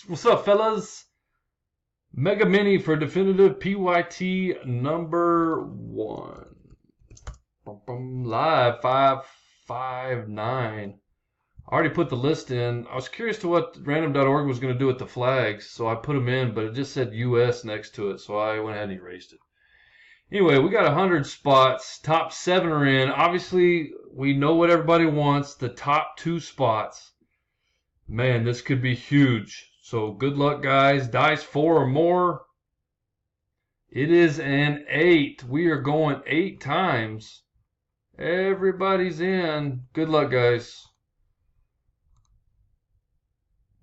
What's up, fellas? Mega Mini for definitive PYT number 1. Live 559. I already put the list in. I was curious to what random.org was going to do with the flags, so I put them in, but it just said US next to it, so I went ahead and erased it. Anyway, we got 100 spots. Top 7 are in. Obviously, we know what everybody wants, the top 2 spots. Man, this could be huge. So good luck, guys. Dice 4 or more. It is an 8. We are going 8 times. Everybody's in. Good luck, guys.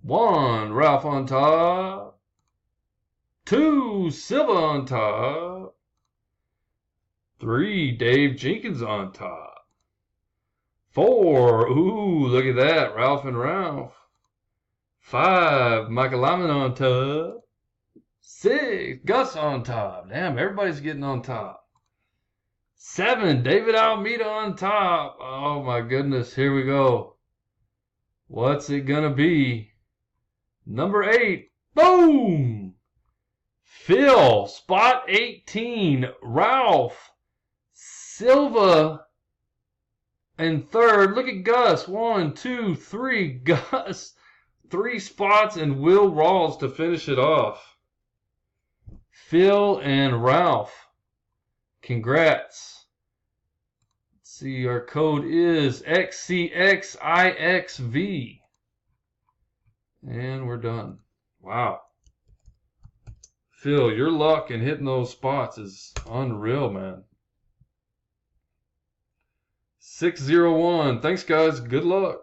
1, Ralph on top. 2, Silva on top. 3, Dave Jenkins on top. 4, ooh, look at that, Ralph and Ralph. 5, Michael Lyman on top. 6, Gus on top. Damn, everybody's getting on top. 7, David Almeida on top. Oh my goodness, here we go. What's it gonna be? Number 8, boom! Phil, spot 18. Ralph, Silva, and third. Look at Gus. 1, 2, 3. Gus, 3 spots, and Will Rawls to finish it off. Phil and Ralph, congrats. Let's see, our code is XCXIXV. And we're done. Wow. Phil, your luck in hitting those spots is unreal, man. 601. Thanks, guys. Good luck.